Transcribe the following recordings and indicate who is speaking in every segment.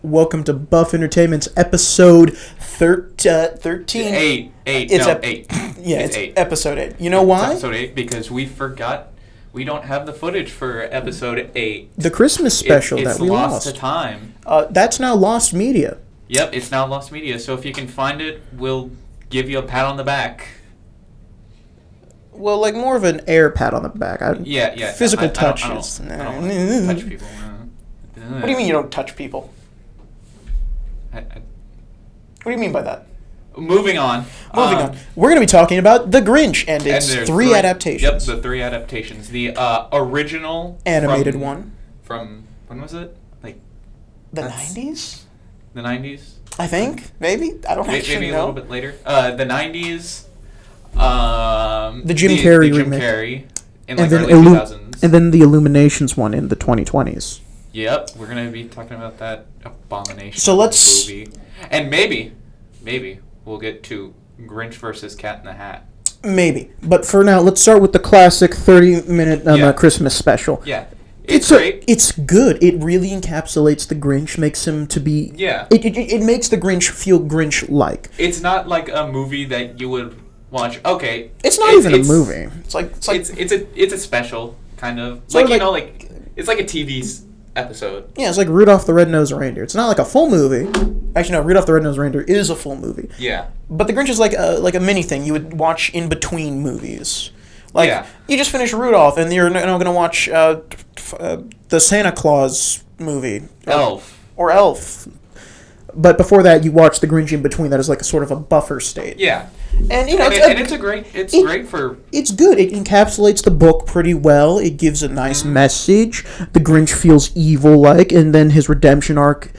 Speaker 1: Welcome to Buff Entertainment's episode 13.
Speaker 2: Eight.
Speaker 1: Eight. Yeah, it's 8. Episode 8. You know why?
Speaker 2: It's episode 8 because we forgot we don't have the footage for episode 8.
Speaker 1: The Christmas special that we lost.
Speaker 2: It's lost to time.
Speaker 1: That's now lost media.
Speaker 2: Yep, it's now lost media. So if you can find it, we'll give you a pat on the back.
Speaker 1: Well, like more of an air pat on the back.
Speaker 2: Yeah.
Speaker 1: Physical
Speaker 2: touches.
Speaker 1: touches.
Speaker 2: I don't touch people.
Speaker 1: What do you mean you don't touch people? What do you mean by that?
Speaker 2: Moving on.
Speaker 1: We're going to be talking about The Grinch and its three adaptations.
Speaker 2: Yep, the 3 adaptations. The original
Speaker 1: animated one.
Speaker 2: From when was it?
Speaker 1: The 90s?
Speaker 2: The 90s?
Speaker 1: I think. Maybe. I don't actually know.
Speaker 2: Maybe a little bit later. The 90s. The
Speaker 1: Jim Carrey remake.
Speaker 2: In early 2000s.
Speaker 1: And then the Illuminations one in the 2020s.
Speaker 2: Yep, we're going to be talking about that abomination
Speaker 1: movie.
Speaker 2: And maybe we'll get to Grinch versus Cat in the Hat.
Speaker 1: Maybe. But for now, let's start with the classic 30-minute Christmas special.
Speaker 2: Yeah. It's great.
Speaker 1: It's good. It really encapsulates the Grinch, makes him to be...
Speaker 2: Yeah.
Speaker 1: It makes the Grinch feel Grinch-like.
Speaker 2: It's not like a movie that you would watch. Okay.
Speaker 1: It's not even a movie. It's
Speaker 2: a special, kind of. It's like a TV episode.
Speaker 1: Yeah, it's like Rudolph the Red-Nosed Reindeer. It's not like a full movie. Actually, no, Rudolph the Red-Nosed Reindeer is a full movie.
Speaker 2: Yeah.
Speaker 1: But The Grinch is like a mini thing you would watch in between movies. You just finished Rudolph, and you're now going to watch the Santa Claus movie.
Speaker 2: Elf.
Speaker 1: Or Elf. But before that, you watch The Grinch in between. That is like a sort of a buffer state.
Speaker 2: Yeah.
Speaker 1: And
Speaker 2: it's great for...
Speaker 1: It's good. It encapsulates the book pretty well. It gives a nice message. The Grinch feels evil-like, and then his redemption arc...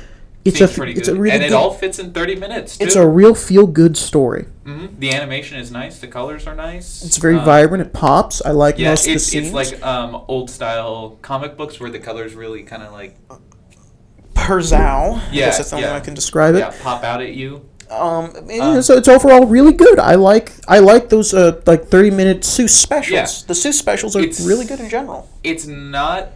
Speaker 1: It's a really
Speaker 2: and it all fits in 30 minutes, too.
Speaker 1: It's a real feel-good story.
Speaker 2: Mm-hmm. The animation is nice. The colors are nice.
Speaker 1: It's very vibrant. It pops. I like most of the scenes.
Speaker 2: It's like old-style comic books where the colors really kind of like...
Speaker 1: Perzow. I guess that's the only way I can describe it.
Speaker 2: Yeah, pop out at you.
Speaker 1: So it's overall really good. I like those 30-minute Seuss specials. Yeah. The Seuss specials are really good in general.
Speaker 2: It's not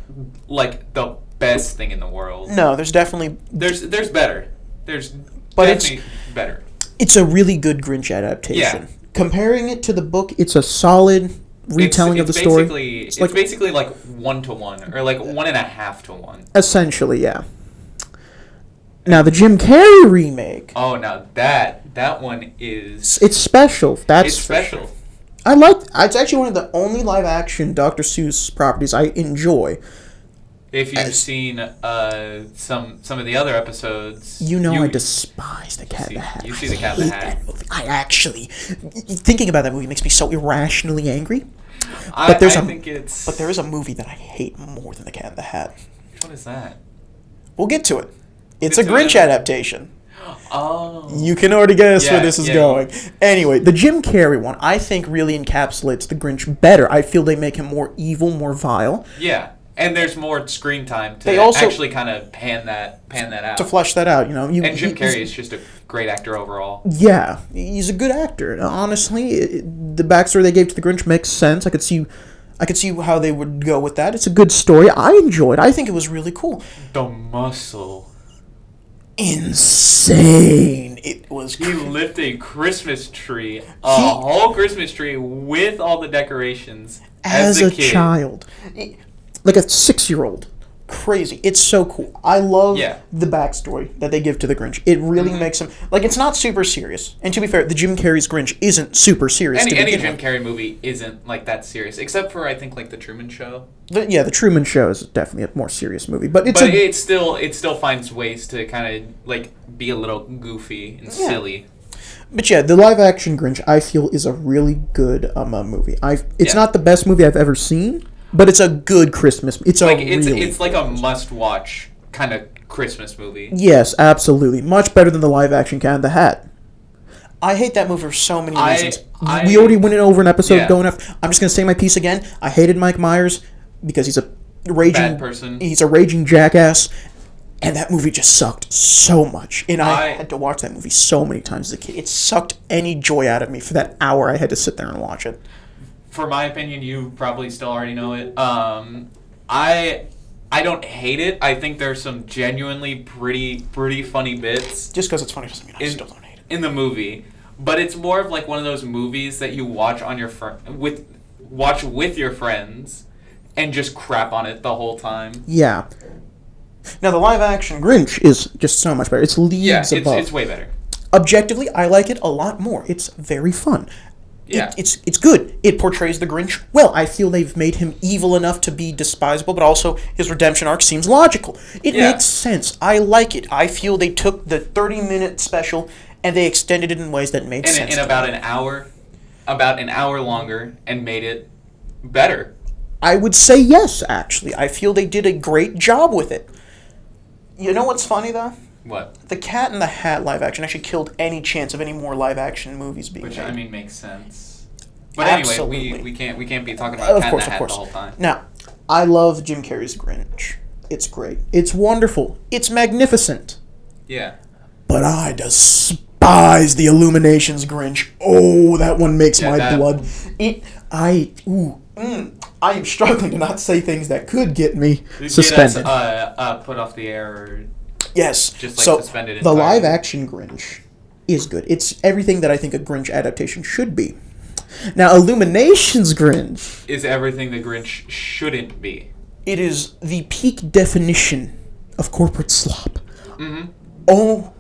Speaker 2: like the best thing in the world.
Speaker 1: No, there's definitely
Speaker 2: there's better. There's definitely better.
Speaker 1: It's a really good Grinch adaptation. Yeah. Comparing it to the book, it's a solid retelling of the story.
Speaker 2: It's basically like 1-to-1 or like 1.5-to-1.
Speaker 1: Essentially, yeah. Now the Jim Carrey remake.
Speaker 2: Oh, now that one is...
Speaker 1: It's special.
Speaker 2: It's special.
Speaker 1: It's actually one of the only live-action Dr. Seuss properties I enjoy.
Speaker 2: If you've seen some of the other episodes...
Speaker 1: I despise The Cat in the Hat.
Speaker 2: You see The Cat in the Hat.
Speaker 1: That movie. I actually... Thinking about that movie makes me so irrationally angry.
Speaker 2: But there
Speaker 1: is a movie that I hate more than The Cat in the Hat.
Speaker 2: Which one is that?
Speaker 1: We'll get to it. It's a Grinch adaptation.
Speaker 2: Oh.
Speaker 1: You can already guess where this is going. Anyway, the Jim Carrey one, I think, really encapsulates the Grinch better. I feel they make him more evil, more vile.
Speaker 2: Yeah, and there's more screen time to actually kind of pan that out.
Speaker 1: To flesh that out,
Speaker 2: And Jim Carrey is just a great actor overall.
Speaker 1: Yeah, he's a good actor. Honestly, the backstory they gave to the Grinch makes sense. I could see how they would go with that. It's a good story. I enjoyed it. I think it was really cool.
Speaker 2: The muscle.
Speaker 1: Insane. It was...
Speaker 2: He lifted a Christmas tree, whole Christmas tree with all the decorations as a kid.
Speaker 1: Child. Like a 6-year-old. Crazy. It's so cool. I love the backstory that they give to the Grinch. It really makes him... it's not super serious. And to be fair, the Jim Carrey's Grinch isn't super serious.
Speaker 2: Any Jim Carrey movie isn't that serious, except for, I think, The Truman Show.
Speaker 1: The Truman Show is definitely a more serious movie. But
Speaker 2: it still finds ways to kind of, be a little goofy and silly.
Speaker 1: But the live-action Grinch, I feel, is a really good movie. It's not the best movie I've ever seen, but it's a good Christmas. It's
Speaker 2: like a must-watch kind of Christmas movie.
Speaker 1: Yes, absolutely. Much better than the live-action Cat in the Hat. I hate that movie for so many reasons. We already went over an episode going up. I'm just going to say my piece again. I hated Mike Myers because he's a raging...
Speaker 2: bad person.
Speaker 1: He's a raging jackass. And that movie just sucked so much. And I had to watch that movie so many times as a kid. It sucked any joy out of me for that hour I had to sit there and watch it.
Speaker 2: For my opinion, you probably still already know it. I I don't hate it. I think there's some genuinely pretty funny bits.
Speaker 1: Just because it's funny doesn't mean I still don't hate it.
Speaker 2: In the movie. But it's more of like one of those movies that you watch on your watch with your friends and just crap on it the whole time.
Speaker 1: Yeah. Now the live action Grinch is just so much better. It's leagues above.
Speaker 2: It's way better.
Speaker 1: Objectively, I like it a lot more. It's very fun.
Speaker 2: Yeah.
Speaker 1: It's good. It portrays the Grinch well. I feel they've made him evil enough to be despisable, but also his redemption arc seems logical. It makes sense. I like it. I feel they took the 30-minute special and they extended it in ways that made sense.
Speaker 2: In about an hour longer, and made it better.
Speaker 1: I would say yes, actually. I feel they did a great job with it. You know what's funny, though?
Speaker 2: What?
Speaker 1: The Cat in the Hat live action actually killed any chance of any more live action movies being made.
Speaker 2: Which, I mean, makes sense. But anyway, we can't be talking about Cat in the Hat the whole time.
Speaker 1: Now, I love Jim Carrey's Grinch. It's great. It's wonderful. It's magnificent.
Speaker 2: Yeah.
Speaker 1: But I despise the Illuminations Grinch. Oh, that one makes my blood. I am struggling to not say things that could get me suspended.
Speaker 2: Get us, put off the air. Or
Speaker 1: yes.
Speaker 2: Just like suspended.
Speaker 1: The live action Grinch is good. It's everything that I think a Grinch adaptation should be. Now, Illuminations Grinch
Speaker 2: is everything the Grinch shouldn't be.
Speaker 1: It is the peak definition of corporate slop.
Speaker 2: Mm-hmm.
Speaker 1: Oh,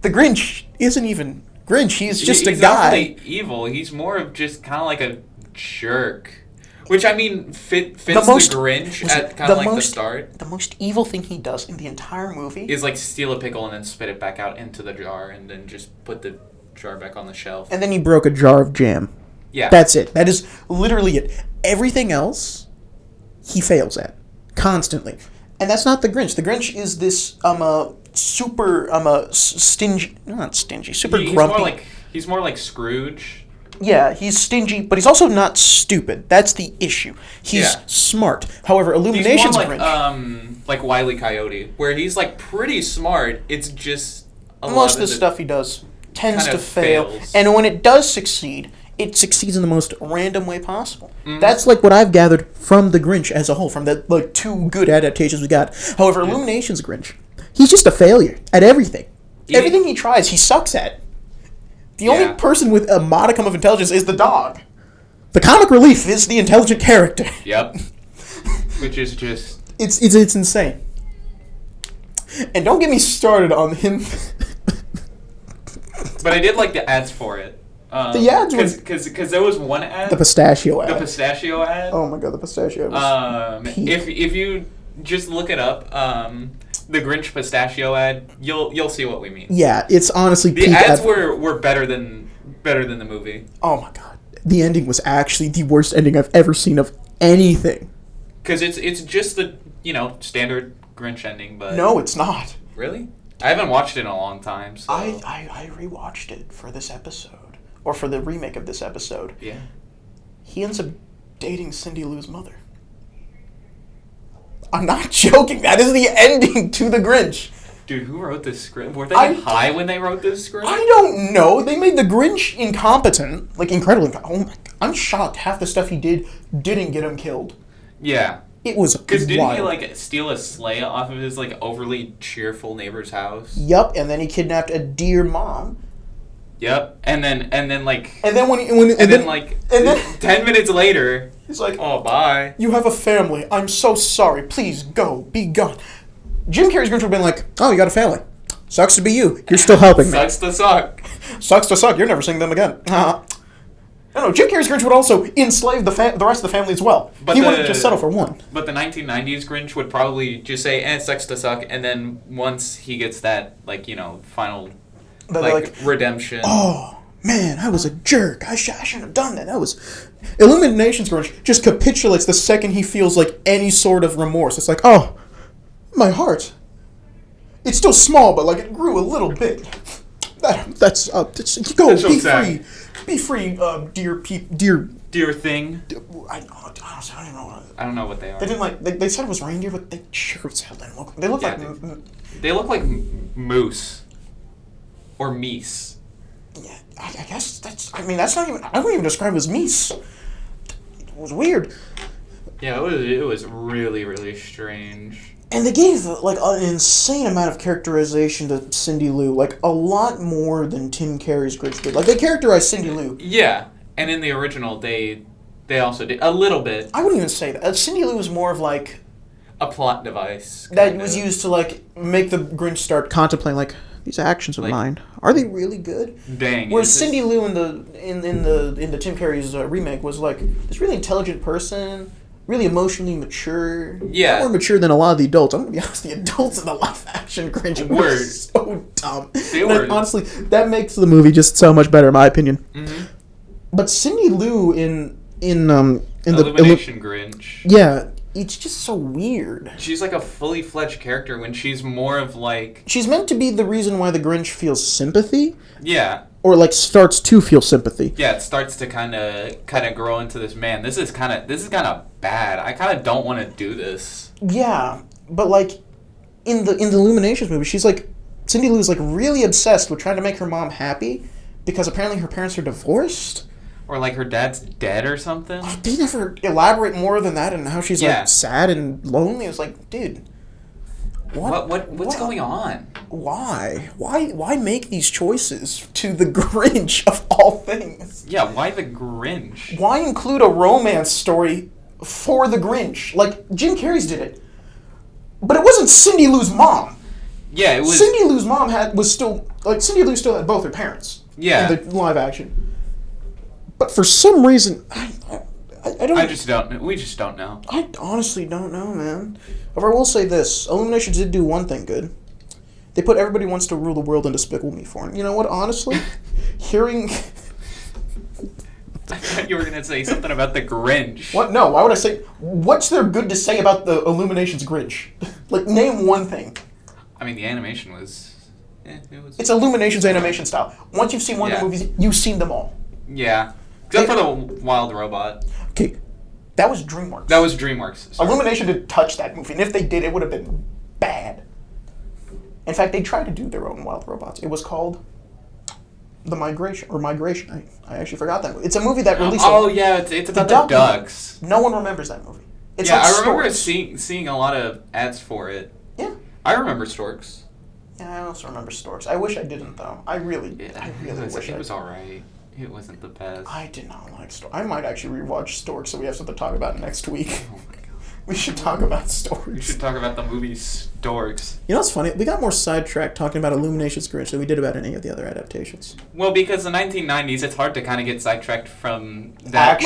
Speaker 1: the Grinch isn't even Grinch. He's just a guy.
Speaker 2: He's not really evil. He's more of just kind of like a jerk. Which, I mean, fits the Grinch at kind of like the start.
Speaker 1: The most evil thing he does in the entire movie
Speaker 2: is like steal a pickle and then spit it back out into the jar and then just put the jar back on the shelf.
Speaker 1: And then he broke a jar of jam.
Speaker 2: Yeah.
Speaker 1: That's it. That is literally it. Everything else, he fails at. Constantly. And that's not the Grinch. The Grinch is this, super, stingy, not stingy, super grumpy.
Speaker 2: He's more like Scrooge.
Speaker 1: Yeah, he's stingy, but he's also not stupid. That's the issue. He's smart. However, Illuminations
Speaker 2: Grinch...
Speaker 1: He's
Speaker 2: more like Wile E. Coyote, where he's, like, pretty smart. It's just...
Speaker 1: most of the stuff he does tends to fail.
Speaker 2: Fails.
Speaker 1: And when it does succeed, it succeeds in the most random way possible. Mm-hmm. That's, like, what I've gathered from the Grinch as a whole, from the, like, two good adaptations we got. However, Illuminations Grinch, he's just a failure at everything. Everything he tries, he sucks at. The only person with a modicum of intelligence is the dog. The comic relief is the intelligent character.
Speaker 2: Yep. Which is just...
Speaker 1: It's insane. And don't get me started on him.
Speaker 2: But I did like the ads for it.
Speaker 1: The ads was...
Speaker 2: Because there was one ad...
Speaker 1: The pistachio ad.
Speaker 2: The pistachio ad.
Speaker 1: Oh my god, the pistachio was
Speaker 2: if you just look it up... the Grinch pistachio ad, you'll see what we mean.
Speaker 1: Yeah, it's honestly
Speaker 2: the ads were better than the movie.
Speaker 1: Oh my god, the ending was actually the worst ending I've ever seen of anything.
Speaker 2: Because it's just the standard Grinch ending, but
Speaker 1: no, it's not.
Speaker 2: Really? I haven't watched it in a long time. So
Speaker 1: I rewatched it for this episode, or for the remake of this episode.
Speaker 2: Yeah.
Speaker 1: He ends up dating Cindy Lou's mother. I'm not joking. That is the ending to The Grinch.
Speaker 2: Dude, who wrote this script? Were they high when they wrote this script?
Speaker 1: I don't know. They made The Grinch incompetent. Like, incredibly incompetent. Oh my god. I'm shocked half the stuff he didn't get him killed.
Speaker 2: Yeah.
Speaker 1: It was wild.
Speaker 2: Because didn't he, like, steal a sleigh off of his, like, overly cheerful neighbor's house?
Speaker 1: Yup, and then he kidnapped a dear mom.
Speaker 2: Yep, and then
Speaker 1: 10
Speaker 2: minutes later,
Speaker 1: he's like,
Speaker 2: "Oh, bye.
Speaker 1: You have a family. I'm so sorry. Please go. Be gone." Jim Carrey's Grinch would have been like, "Oh, you got a family. Sucks to be you. You're still helping me.
Speaker 2: Sucks to suck.
Speaker 1: Sucks to suck. You're never seeing them again." No, Jim Carrey's Grinch would also enslave the rest of the family as well. He wouldn't just settle for one.
Speaker 2: But the 1990s Grinch would probably just say, sucks to suck, and then once he gets that, final... redemption.
Speaker 1: Oh, man, I was a jerk. I shouldn't have done that. That was... Illuminations Grinch just capitulates the second he feels, like, any sort of remorse. It's like, oh, my heart. It's still small, but, like, it grew a little bit. That's go, be free. Be free, dear
Speaker 2: thing.
Speaker 1: I don't know.
Speaker 2: I don't know what they are.
Speaker 1: They didn't, they said it was reindeer, but they sure as hell didn't look... They look like...
Speaker 2: They look like moose. Or meese.
Speaker 1: Yeah, I guess that's not even... I wouldn't even describe it as meese. It was weird.
Speaker 2: Yeah, it was really, really strange.
Speaker 1: And they gave like an insane amount of characterization to Cindy Lou, like a lot more than Tim Curry's Grinch did. Like they characterized Cindy Lou.
Speaker 2: Yeah, and in the original, they also did a little bit.
Speaker 1: I wouldn't even say that. Cindy Lou was more of like
Speaker 2: a plot device
Speaker 1: that was used to like make the Grinch start contemplating like these actions of mine, are they really good?
Speaker 2: Dang.
Speaker 1: Whereas Cindy Lou in the Tim Curry's remake was like this really intelligent person. Really emotionally mature.
Speaker 2: Yeah.
Speaker 1: More mature than a lot of the adults. I'm going to be honest, the adults in the live-action Grinch were so dumb.
Speaker 2: They were.
Speaker 1: Honestly, that makes the movie just so much better, in my opinion.
Speaker 2: Mm-hmm.
Speaker 1: But Cindy Lou in
Speaker 2: Illumination Grinch.
Speaker 1: Yeah, it's just so weird.
Speaker 2: She's like a fully fledged character when she's more of like...
Speaker 1: She's meant to be the reason why the Grinch feels sympathy.
Speaker 2: Yeah.
Speaker 1: Or like starts to feel sympathy.
Speaker 2: Yeah, it starts to kind of grow into this, man, this is kind of bad. I kind of don't want to do this.
Speaker 1: Yeah, but like in the Illuminations movie, she's like Cindy Lou's like really obsessed with trying to make her mom happy because apparently her parents are divorced.
Speaker 2: Or like her dad's dead or something.
Speaker 1: They never elaborate more than that and how she's like sad and lonely. It's like, dude,
Speaker 2: what's going on?
Speaker 1: Why make these choices to the Grinch of all things?
Speaker 2: Yeah, why the Grinch?
Speaker 1: Why include a romance story for the Grinch? Like Jim Carrey's did it, but it wasn't Cindy Lou's mom.
Speaker 2: Yeah, it was.
Speaker 1: Cindy Lou's mom Cindy Lou still had both her parents.
Speaker 2: Yeah.
Speaker 1: In the live action. But for some reason, I don't.
Speaker 2: We just don't know.
Speaker 1: I honestly don't know, man. But I will say this: Illumination did do one thing good. They put Everybody Wants to Rule the World in Despicable Me form. You know what? Honestly, hearing.
Speaker 2: I thought you were gonna say something about the Grinch.
Speaker 1: What? No. Why would I say? What's there good to say about the Illumination's Grinch? Like, name one thing.
Speaker 2: I mean, the animation was.
Speaker 1: It's Illumination's animation style. Once you've seen one of the movies, you've seen them all.
Speaker 2: Yeah. Except for the Wild Robot.
Speaker 1: Okay, that was DreamWorks.
Speaker 2: That was DreamWorks. Sorry.
Speaker 1: Illumination didn't touch that movie, and if they did, it would have been bad. In fact, they tried to do their own Wild Robots. It was called The Migration. I actually forgot that movie. It's a movie that released...
Speaker 2: Oh, yeah, it's about the ducks.
Speaker 1: No one remembers that movie. It's
Speaker 2: yeah,
Speaker 1: like
Speaker 2: I remember
Speaker 1: Storks.
Speaker 2: seeing a lot of ads for it.
Speaker 1: Yeah.
Speaker 2: I remember Storks.
Speaker 1: Yeah, I also remember Storks. I wish I didn't, though. I really wish
Speaker 2: it was alright. It wasn't the best.
Speaker 1: I did not like Storks. I might actually rewatch Storks so we have something to talk about next week.
Speaker 2: Oh my god.
Speaker 1: We should talk about Storks.
Speaker 2: We should talk about the movie Storks.
Speaker 1: You know what's funny? We got more sidetracked talking about Illumination's Grinch than we did about any of the other adaptations.
Speaker 2: Well, because the 1990s, it's hard to kind of get sidetracked from that.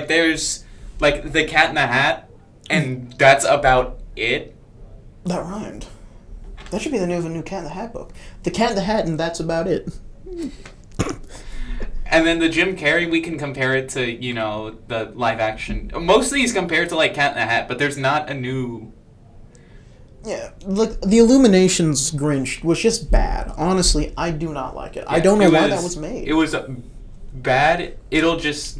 Speaker 2: There's The Cat in the Hat, and that's about it.
Speaker 1: That rhymed. That should be the name of a new Cat in the Hat book. The Cat in the Hat, and that's about it.
Speaker 2: And then the Jim Carrey, we can compare it to, the live action. Most of these compare to, Cat in the Hat, but there's not a new...
Speaker 1: Yeah, look, the Illuminations Grinch was just bad. Honestly, I do not like it. I don't know why that was made.
Speaker 2: It was bad. It's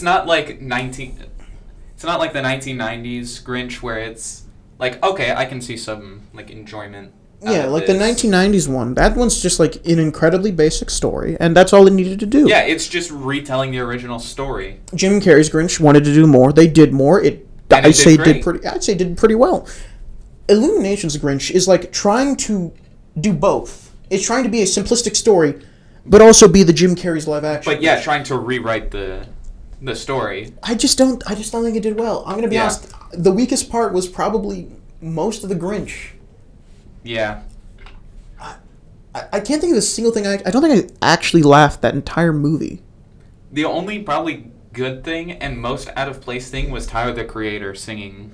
Speaker 2: not like the 1990s Grinch where it's like, okay, I can see some, enjoyment.
Speaker 1: Yeah, like the 1990s one. That one's just an incredibly basic story, and that's all it needed to do.
Speaker 2: Yeah, it's just retelling the original story.
Speaker 1: Jim Carrey's Grinch wanted to do more. They did more. I'd say did pretty well. Illumination's Grinch is trying to do both. It's trying to be a simplistic story, but also be the Jim Carrey's live action.
Speaker 2: But yeah, trying to rewrite the story.
Speaker 1: I just don't think it did well. I'm gonna be honest. The weakest part was probably most of the Grinch.
Speaker 2: Yeah.
Speaker 1: I can't think of a single thing. I don't think I actually laughed that entire movie.
Speaker 2: The only probably good thing and most out of place thing was Tyler the Creator singing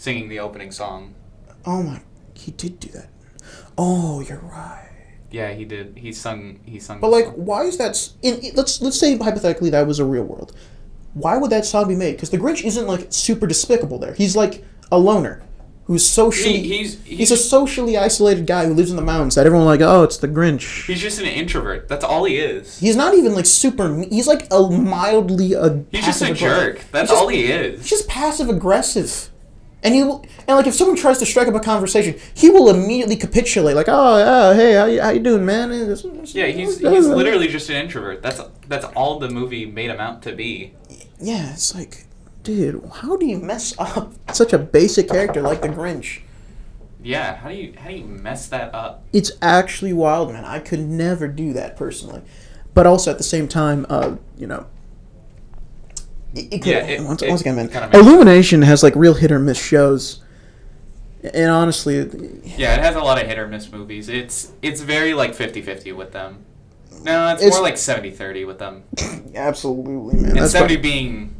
Speaker 2: the opening song.
Speaker 1: Oh my, he did do that. Oh, you're right.
Speaker 2: Yeah, he did. He sung.
Speaker 1: But why is that? Let's say hypothetically that was a real world. Why would that song be made? Because the Grinch isn't super despicable there. He's a loner. Who's socially... He's a socially isolated guy who lives in the mountains that everyone it's the Grinch.
Speaker 2: He's just an introvert. That's all he is.
Speaker 1: He's not even super... He's a mildly...
Speaker 2: He's just a jerk. That's all he is.
Speaker 1: He's just passive-aggressive. And if someone tries to strike up a conversation, he will immediately capitulate. Hey, how you doing, man?
Speaker 2: Yeah, he's literally just an introvert. That's all the movie made him out to be.
Speaker 1: Yeah, it's dude, how do you mess up such a basic character like the Grinch?
Speaker 2: Yeah, how do you mess that up?
Speaker 1: It's actually wild, man. I could never do that personally. But also at the same time, you know, it could, once again, man, Illumination has like real hit or miss shows. And honestly,
Speaker 2: yeah, it has a lot of hit or miss movies. It's very like 50-50 with them. No, it's more like 70-30 with them.
Speaker 1: Absolutely, man.
Speaker 2: And that's 70 being,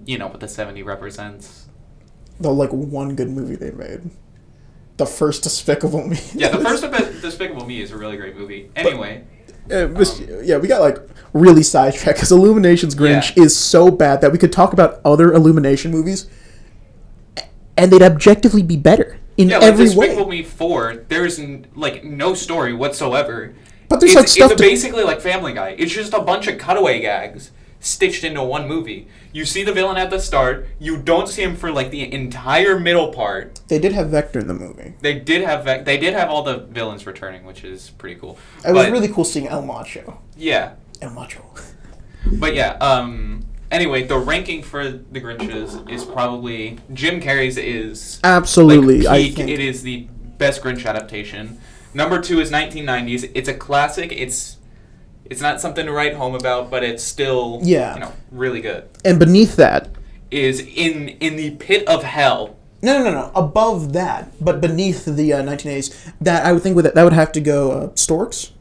Speaker 2: you know, what the 70 represents.
Speaker 1: The like one good movie they made. The first Despicable Me.
Speaker 2: Yeah, the first Despicable Me is a really great movie. Anyway.
Speaker 1: Yeah, we got like really sidetracked because Illumination's Grinch is so bad that we could talk about other Illumination movies and they'd objectively be better in every way.
Speaker 2: Despicable Me 4, there's like no story whatsoever.
Speaker 1: But there's like stuff
Speaker 2: it's basically like Family Guy. It's just a bunch of cutaway gags stitched into one movie. You see the villain at the start. You don't see him for like the entire middle part.
Speaker 1: They did have Vector in the movie.
Speaker 2: They did have all the villains returning, which is pretty cool.
Speaker 1: It was really cool seeing El Macho.
Speaker 2: Yeah.
Speaker 1: El Macho.
Speaker 2: But yeah, anyway, the ranking for the Grinches is probably Jim Carrey's is
Speaker 1: absolutely
Speaker 2: like,
Speaker 1: I think
Speaker 2: it is the best Grinch adaptation. Number 2 is 1990s. It's a classic. It's not something to write home about, but it's still really good.
Speaker 1: And beneath that
Speaker 2: is in the pit of hell.
Speaker 1: No. Above that, but beneath the 1980s, that I would think that would have to go Storks.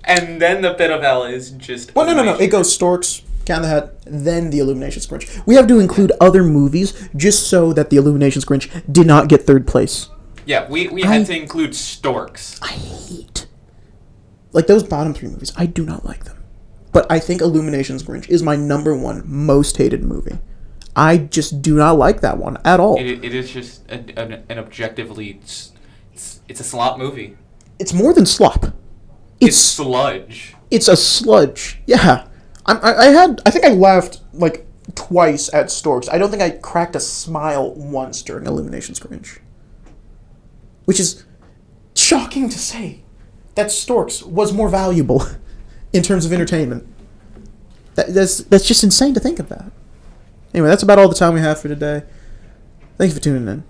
Speaker 2: And then the pit of hell is just.
Speaker 1: Well, no. It goes Storks, Cat in the Hat, then the Illuminations Grinch. We have to include other movies just so that the Illuminations Grinch did not get third place.
Speaker 2: Yeah, we had to include Storks.
Speaker 1: I hate like those bottom 3 movies. I do not like them, but I think Illuminations Grinch is my number 1 most hated movie. I just do not like that one at all.
Speaker 2: It is just an objectively, it's a slop movie.
Speaker 1: It's more than slop.
Speaker 2: It's sludge.
Speaker 1: It's a sludge. Yeah, I think I laughed like twice at Storks. I don't think I cracked a smile once during Illuminations Grinch, which is shocking to say. That Storks was more valuable in terms of entertainment. That's just insane to think of that. Anyway, that's about all the time we have for today. Thank you for tuning in.